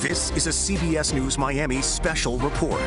This is a CBS News Miami special report.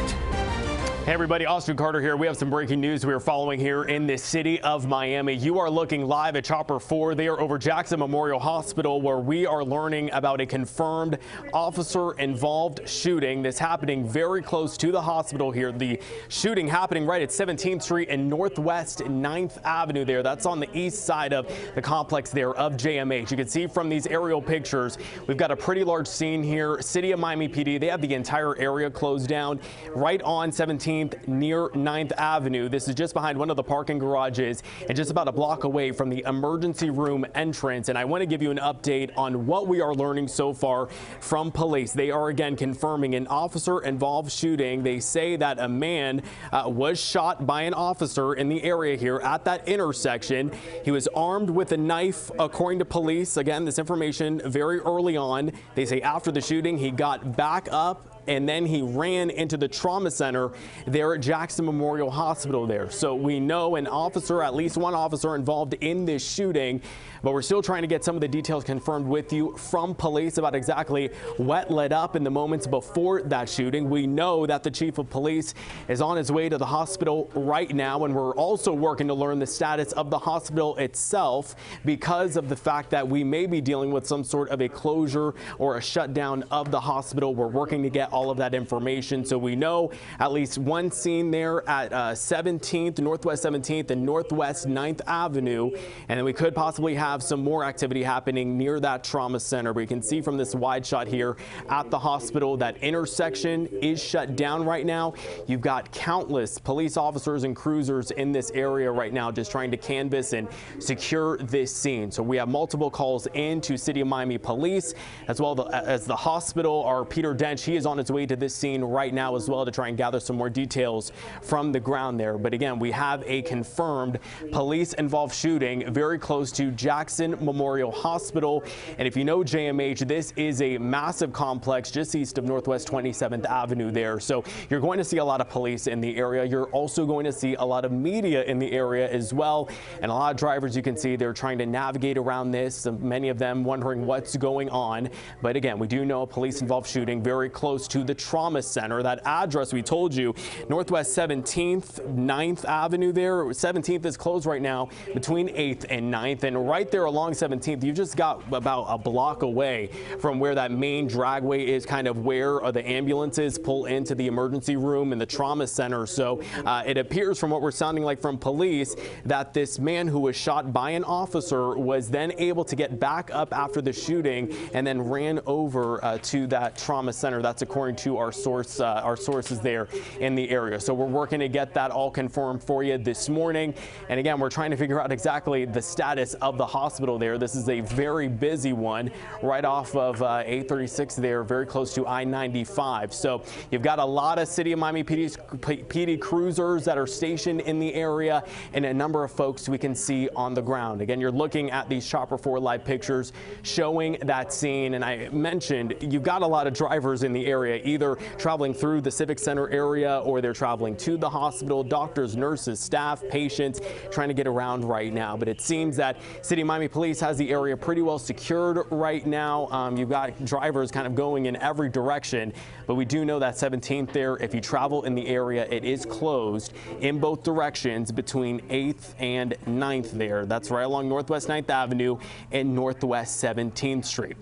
Hey everybody, Austin Carter here. We have some breaking news we are following here in the city of Miami. You are looking live at Chopper 4 there over Jackson Memorial Hospital, where we are learning about a confirmed officer-involved shooting. This happening very close to the hospital here. The shooting happening right at 17th Street and Northwest 9th Avenue there. That's on the east side of the complex there of JMH. You can see from these aerial pictures, we've got a pretty large scene here. City of Miami PD, they have the entire area closed down right on 17th near 9th Avenue. This is just behind one of the parking garages and just about a block away from the emergency room entrance. And I want to give you an update on what we are learning so far from police. They are again confirming an officer-involved shooting. They say that a man was shot by an officer in the area here at that intersection. He was armed with a knife, according to police. Again, this information very early on. They say after the shooting, he got back up and then he ran into the trauma center there at Jackson Memorial Hospital there. So we know an officer, at least one officer involved in this shooting, but we're still trying to get some of the details confirmed with you from police about exactly what led up in the moments before that shooting. We know that the chief of police is on his way to the hospital right now, and we're also working to learn the status of the hospital itself because of the fact that we may be dealing with some sort of a closure or a shutdown of the hospital. We're working to get all of that information. So we know at least one scene there at 17th, Northwest 17th and Northwest 9th Avenue. And then we could possibly have some more activity happening near that trauma center. We can see from this wide shot here at the hospital that intersection is shut down right now. You've got countless police officers and cruisers in this area right now just trying to canvass and secure this scene. So we have multiple calls in to City of Miami Police as well as the hospital. Our Peter Dench, he is on his way to this scene right now as well to try and gather some more details from the ground there. But again, we have a confirmed police-involved shooting very close to Jackson Memorial Hospital. And if you know JMH, this is a massive complex just east of Northwest 27th Avenue there. So you're going to see a lot of police in the area. You're also going to see a lot of media in the area as well. And a lot of drivers, you can see they're trying to navigate around this. Many of them wondering what's going on. But again, we do know a police-involved shooting very close to the trauma center. That address we told you, Northwest 17th, 9th Avenue there. 17th is closed right now between 8th and 9th. And right there along 17th, you just got about a block away from where that main dragway is, kind of where the ambulances pull into the emergency room and the trauma center. So it appears from what we're sounding like from police that this man who was shot by an officer was then able to get back up after the shooting and then ran over to that trauma center. That's according to our sources there in the area. So we're working to get that all confirmed for you this morning. And again, we're trying to figure out exactly the status of the hospital there. This is a very busy one right off of 836 there, very close to I-95. So you've got a lot of City of Miami PD cruisers that are stationed in the area and a number of folks we can see on the ground. Again, you're looking at these Chopper 4 live pictures showing that scene. And I mentioned you've got a lot of drivers in the area, either traveling through the Civic Center area or they're traveling to the hospital, doctors, nurses, staff, patients, trying to get around right now. But it seems that City of Miami Police has the area pretty well secured right now. You've got drivers kind of going in every direction, but we do know that 17th there, if you travel in the area, it is closed in both directions between 8th and 9th there. That's right along Northwest 9th Avenue and Northwest 17th Street.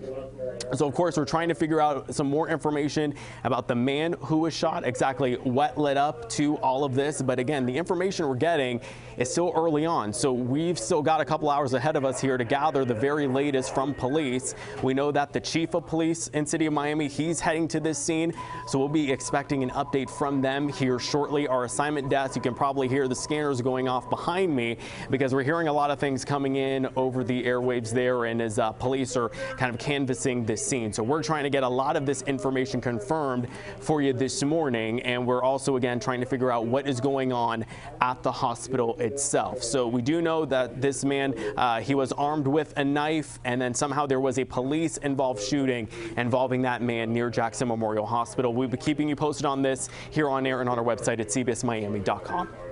So of course, we're trying to figure out some more information about the man who was shot, exactly what led up to all of this. But again, the information we're getting is still early on. So we've still got a couple hours ahead of us here to gather the very latest from police. We know that the chief of police in City of Miami, he's heading to this scene. So we'll be expecting an update from them here shortly. Our assignment desk, you can probably hear the scanners going off behind me because we're hearing a lot of things coming in over the airwaves there, and as police are kind of canvassing this scene. So we're trying to get a lot of this information confirmed for you this morning, and we're also again trying to figure out what is going on at the hospital itself. So we do know that this man, he was armed with a knife, and then somehow there was a police involved shooting involving that man near Jackson Memorial Hospital. We'll be keeping you posted on this here on air and on our website at cbsmiami.com.